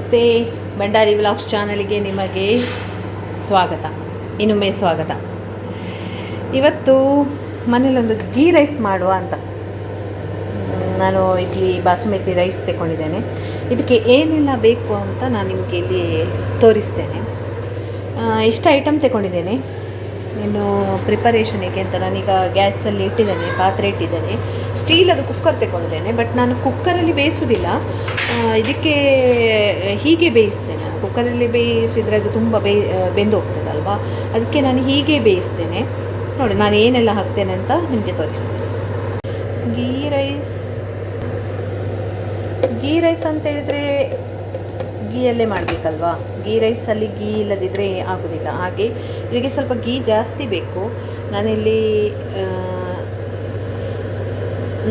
ನಮಸ್ತೆ, ಭಂಡಾರಿ ವ್ಲಾಗ್ಸ್ ಚಾನಲ್ಗೆ ನಿಮಗೆ ಸ್ವಾಗತ, ಇನ್ನೊಮ್ಮೆ ಸ್ವಾಗತ. ಇವತ್ತು ಮನೇಲೊಂದು ಗೀ ರೈಸ್ ಮಾಡುವ ಅಂತ ನಾನು ಇಲ್ಲಿ ಬಾಸುಮತಿ ರೈಸ್ ತಗೊಂಡಿದ್ದೇನೆ. ಇದಕ್ಕೆ ಏನೆಲ್ಲ ಬೇಕು ಅಂತ ನಾನು ನಿಮಗೆ ಇಲ್ಲಿ ತೋರಿಸ್ತೇನೆ. ಇಷ್ಟು ಐಟಮ್ ತಗೊಂಡಿದ್ದೇನೆ. ಇನ್ನು ಪ್ರಿಪರೇಷನಿಗೆ ಅಂತ ನಾನೀಗ ಗ್ಯಾಸಲ್ಲಿ ಇಟ್ಟಿದ್ದೇನೆ, ಪಾತ್ರೆ ಇಟ್ಟಿದ್ದೇನೆ. ಸ್ಟೀಲದು ಕುಕ್ಕರ್ ತಗೊಂಡಿದ್ದೇನೆ, ಬಟ್ ನಾನು ಕುಕ್ಕರಲ್ಲಿ ಬೇಯಿಸೋದಿಲ್ಲ. ಇದಕ್ಕೆ ಹೀಗೆ ಬೇಯಿಸ್ತೇನೆ. ನಾನು ಕುಕ್ಕರಲ್ಲಿ ಬೇಯಿಸಿದರೆ ಅದು ತುಂಬ ಬೆಂದು ಹೋಗ್ತದಲ್ವಾ, ಅದಕ್ಕೆ ನಾನು ಹೀಗೆ ಬೇಯಿಸ್ತೇನೆ. ನೋಡಿ ನಾನು ಏನೆಲ್ಲ ಹಾಕ್ತೇನೆ ಅಂತ ನಿಮಗೆ ತೋರಿಸ್ತೇನೆ. ಗೀ ರೈಸ್ ಅಂತೇಳಿದರೆ ಗೀಯಲ್ಲೇ ಮಾಡಬೇಕಲ್ವಾ. ಗೀ ರೈಸಲ್ಲಿ ಗೀ ಇಲ್ಲದಿದ್ದರೆ ಆಗೋದಿಲ್ಲ. ಹಾಗೆ ಇದಕ್ಕೆ ಸ್ವಲ್ಪ ಗೀ ಜಾಸ್ತಿ ಬೇಕು. ನಾನಿಲ್ಲಿ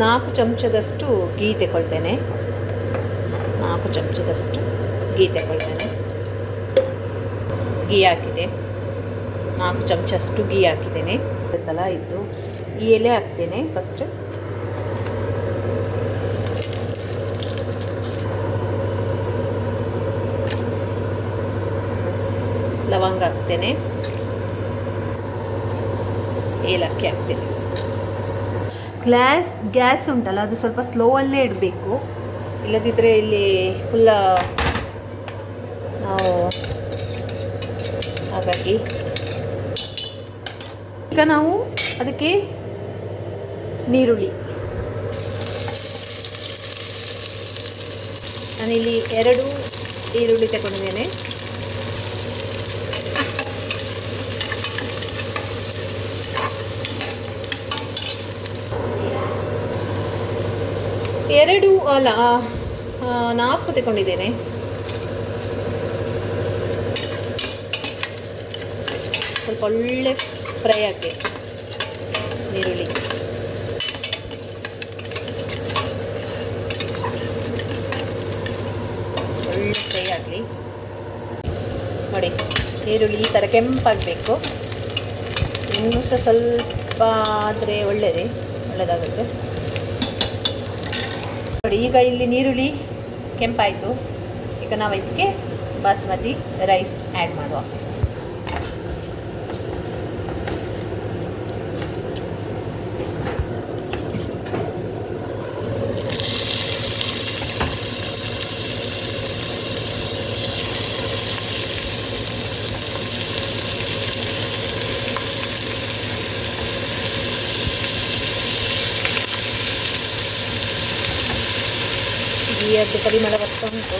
4 ಚಮಚದಷ್ಟು ಗೀ ತಗೊಳ್ತೇನೆ. 4 ಚಮಚದಷ್ಟು ಗೀ ತಗೊಳ್ತೇನೆ. ಗೀ ಹಾಕಿದೆ, 4 ಚಮಚಷ್ಟು ಗೀ ಹಾಕಿದ್ದೇನೆ. ಗೊತ್ತಲ್ಲ, ಇದು ಈ ಎಲೆ ಹಾಕ್ತೇನೆ. ಫಸ್ಟ್ ಲವಂಗ ಹಾಕ್ತೇನೆ, ಏಲಕ್ಕಿ ಹಾಕ್ತೇನೆ. ಗ್ಯಾಸ್ ಉಂಟಲ್ಲ, ಅದು ಸ್ವಲ್ಪ ಸ್ಲೋವಲ್ಲೇ ಇಡಬೇಕು, ಇಲ್ಲದಿದ್ದರೆ ಇಲ್ಲಿ ಫುಲ್ಲ ನಾವು ಹಾಗಾಗಿ ಈಗ ನಾವು ಅದಕ್ಕೆ ನೀರುಳ್ಳಿ, ನಾನಿಲ್ಲಿ 2 ಈರುಳ್ಳಿ ತಗೊಂಡಿದ್ದೇನೆ. ಎರಡು ಅಲ್ಲ 4 ತಗೊಂಡಿದ್ದೇನೆ. ಸ್ವಲ್ಪ ಒಳ್ಳೆ ಫ್ರೈ ಆಗಬೇಕು ನೀರುಳ್ಳಿ. ಒಳ್ಳೆ ಫ್ರೈ ಆಗಲಿ. ನೋಡಿ, ನೀರುಳ್ಳಿ ಈ ಥರ ಕೆಂಪಾಗಬೇಕು. ಇನ್ನೂ ಸ್ವಲ್ಪ ಆದರೆ ಒಳ್ಳೆಯದಾಗುತ್ತೆ. ನೋಡಿ, ಈಗ ಇಲ್ಲಿ ನೀರುಳ್ಳಿ ಕೆಂಪಾಯಿತು. ಈಗ ನಾವು ಇದಕ್ಕೆ ಬಾಸುಮತಿ ರೈಸ್ ಆ್ಯಡ್ ಮಾಡುವ. ಅದು ಪರಿಮಳ ಬರ್ತಾ ಉಂಟು.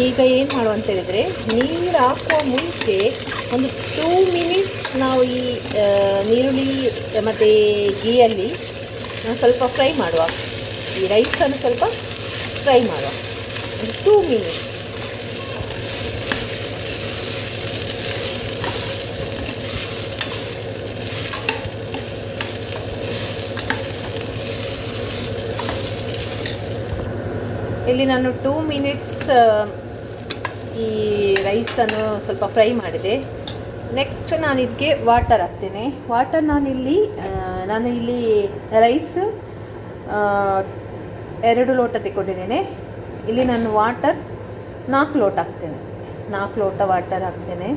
ಈಗ ಏನು ಮಾಡುವ ಅಂತ ಹೇಳಿದರೆ, ನೀರು ಹಾಕುವ ಮುಂಚೆ ಒಂದು 2 ಮಿನಿಟ್ಸ್ ನಾವು ಈ ನೀರುಳ್ಳಿ ಮತ್ತು ಗೀಯಲ್ಲಿ ಸ್ವಲ್ಪ ಫ್ರೈ ಮಾಡುವ. ಈ ರೈಸನ್ನು ಸ್ವಲ್ಪ ಫ್ರೈ ಮಾಡುವ, ಒಂದು 2 ಮಿನಿಟ್ಸ್. ಇಲ್ಲಿ ನಾನು 2 ಮಿನಿಟ್ಸ್ ಈ ರೈಸನ್ನು ಸ್ವಲ್ಪ ಫ್ರೈ ಮಾಡಿದೆ. ನೆಕ್ಸ್ಟ್ ನಾನು ಇದಕ್ಕೆ ವಾಟರ್ ಹಾಕ್ತೇನೆ. ವಾಟರ್ ನಾನಿಲ್ಲಿ ರೈಸ್ 2 ಲೋಟ ತಗೊಂಡಿದ್ದೇನೆ. ಇಲ್ಲಿ ನಾನು ವಾಟರ್ 4 ಲೋಟ ಹಾಕ್ತೇನೆ. 4 ಲೋಟ ವಾಟರ್ ಹಾಕ್ತೇನೆ.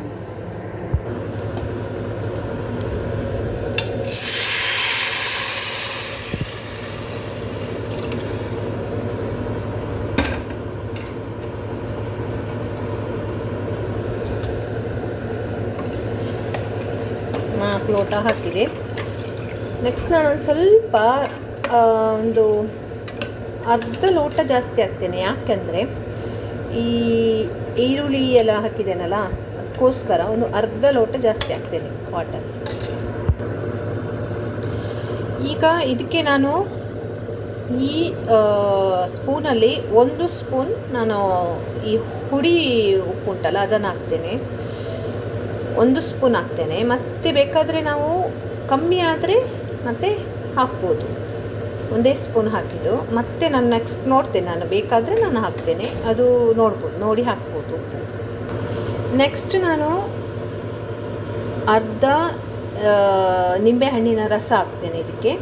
ಲೋಟ ಹಾಕಿದೆ. ನೆಕ್ಸ್ಟ್ ನಾನು ಸ್ವಲ್ಪ ಒಂದು ಅರ್ಧ ಲೋಟ ಜಾಸ್ತಿ ಹಾಕ್ತೇನೆ. ಯಾಕೆಂದರೆ ಈ ಈರುಳ್ಳಿ ಎಲ್ಲ ಹಾಕಿದ್ದೇನಲ್ಲ, ಅದಕ್ಕೋಸ್ಕರ ಒಂದು ಅರ್ಧ ಲೋಟ ಜಾಸ್ತಿ ಹಾಕ್ತೇನೆ ವಾಟರ್. ಈಗ ಇದಕ್ಕೆ ನಾನು ಈ ಸ್ಪೂನಲ್ಲಿ 1 ಸ್ಪೂನ್ ನಾನು ಈ ಹುಡಿ ಉಪ್ಪು ಉಂಟಲ್ಲ ಅದನ್ನು ಹಾಕ್ತೇನೆ. 1 ಸ್ಪೂನ್ ಹಾಕ್ತೇನೆ. ಮತ್ತು ಬೇಕಾದರೆ ನಾವು ಕಮ್ಮಿ ಆದರೆ ಮತ್ತೆ ಹಾಕ್ಬೋದು. ಒಂದೇ ಸ್ಪೂನ್ ಹಾಕಿದ್ದು. ಮತ್ತೆ ನಾನು ನೆಕ್ಸ್ಟ್ ನೋಡ್ತೇನೆ, ನಾನು ಬೇಕಾದರೆ ನಾನು ಹಾಕ್ತೇನೆ, ಅದು ನೋಡ್ಬೋದು, ನೋಡಿ ಹಾಕ್ಬೋದು ಉಪ್ಪು. ನೆಕ್ಸ್ಟ್ ನಾನು ಅರ್ಧ ನಿಂಬೆಹಣ್ಣಿನ ರಸ ಹಾಕ್ತೇನೆ ಇದಕ್ಕೆ.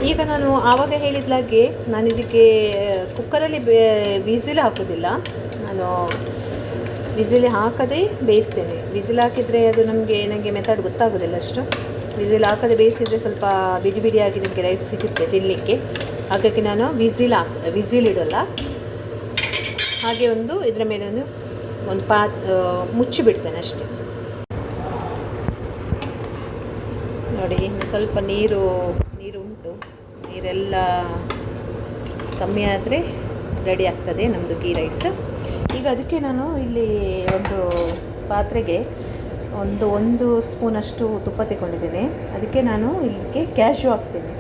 ಈಗ ನಾನು ಆವಾಗ ಹೇಳಿದಾಗೆ ನಾನು ಇದಕ್ಕೆ ಕುಕ್ಕರಲ್ಲಿ ವಿಸಿಲ್ ಹಾಕೋದಿಲ್ಲ, ನಾನು ವಿಸಿಲ್ ಹಾಕದೆ ಬೇಯಿಸ್ತೇನೆ. ವಿಸಿಲ್ ಹಾಕಿದರೆ ಅದು ನನಗೆ ಮೆಥಡ್ ಗೊತ್ತಾಗೋದಿಲ್ಲ ಅಷ್ಟು. ವಿಸಿಲ್ ಹಾಕದೆ ಬೇಯಿಸಿದರೆ ಸ್ವಲ್ಪ ಬಿಡಿ ಬಿಡಿಯಾಗಿ ನಮಗೆ ರೈಸ್ ಸಿಗುತ್ತೆ ತಿನ್ನಲಿಕ್ಕೆ. ಹಾಗಾಗಿ ನಾನು ವಿಸಿಲ್ ಇಡೋಲ್ಲ. ಹಾಗೆ ಇದರ ಮೇಲೆ ಒಂದು ಮುಚ್ಚಿಬಿಡ್ತೇನೆ ಅಷ್ಟೇ. ನೋಡಿ, ಸ್ವಲ್ಪ ನೀರು ಉಂಟು, ನೀರೆಲ್ಲ ಕಮ್ಮಿ ಆದರೆ ರೆಡಿ ಆಗ್ತದೆ ನಮ್ಮದು ಗೀ ರೈಸ್. ಈಗ ಅದಕ್ಕೆ ನಾನು ಇಲ್ಲಿ ಒಂದು ಪಾತ್ರೆಗೆ ಒಂದು ಸ್ಪೂನಷ್ಟು ತುಪ್ಪ ತಗೊಂಡಿದ್ದೇನೆ. ಅದಕ್ಕೆ ನಾನು ಇಲ್ಲಿಗೆ ಕ್ಯಾಶ್ಯೂ ಹಾಕ್ತೇನೆ.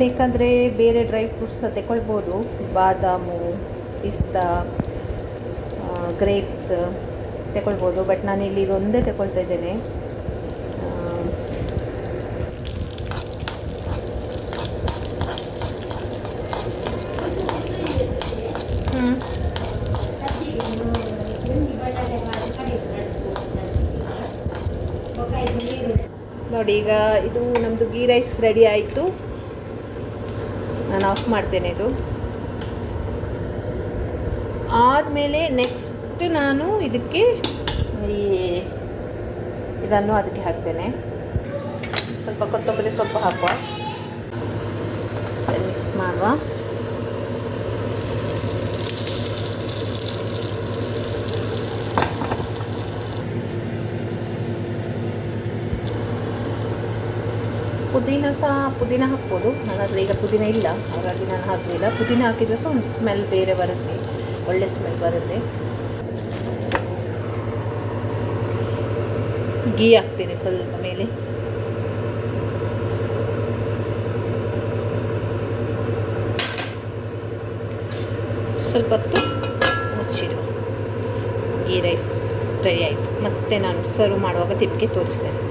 ಬೇಕಾದರೆ ಬೇರೆ ಡ್ರೈ ಫ್ರೂಟ್ಸ್ ತಗೊಳ್ಬೋದು, ಬಾದಾಮು, ಪಿಸ್ತಾ, ಗ್ರೇಪ್ಸ್ ತಗೊಳ್ಬೋದು. ಬಟ್ ನಾನಿಲ್ಲಿ ಒಂದೇ ತಗೊಳ್ತಾ ಇದ್ದೇನೆ. ನೋಡಿ, ಈಗ ಇದು ನಮ್ಮದು ಗೀ ರೈಸ್ ರೆಡಿ ಆಯಿತು. ನಾನು ಆಫ್ ಮಾಡ್ತೇನೆ. ಇದು ಆದಮೇಲೆ ನೆಕ್ಸ್ಟ್ ನಾನು ಇದಕ್ಕೆ ಇದನ್ನು ಅದಕ್ಕೆ ಹಾಕ್ತೇನೆ. ಸ್ವಲ್ಪ ಕೊತ್ತಂಬರಿ ಸೊಪ್ಪು ಹಾಕುವ, ಮಿಕ್ಸ್ ಮಾಡುವ. ಪುದೀನ ಹಾಕ್ಬೋದು. ನನ್ನ ಹತ್ರ ಈಗ ಪುದೀನ ಇಲ್ಲ, ಹಾಗಾಗಿ ನಾನು ಹಾಕಲಿಲ್ಲ. ಪುದೀನ ಹಾಕಿದ್ರೆ ಸಹ ಒಂದು ಸ್ಮೆಲ್ ಬೇರೆ ಬರುತ್ತೆ, ಒಳ್ಳೆ ಸ್ಮೆಲ್ ಬರುತ್ತೆ. ಗೀ ಹಾಕ್ತೀನಿ ಸ್ವಲ್ಪ ಮೇಲೆ. ಸ್ವಲ್ಪ ಹೊತ್ತು ಮುಚ್ಚಿಡು. ಗೀ ರೈಸ್ ರೆಡಿ ಆಯಿತು. ಮತ್ತೆ ನಾನು ಸರ್ವ್ ಮಾಡುವಾಗ ತಿಪ್ಪಿಗೆ ತೋರಿಸ್ತೇನೆ.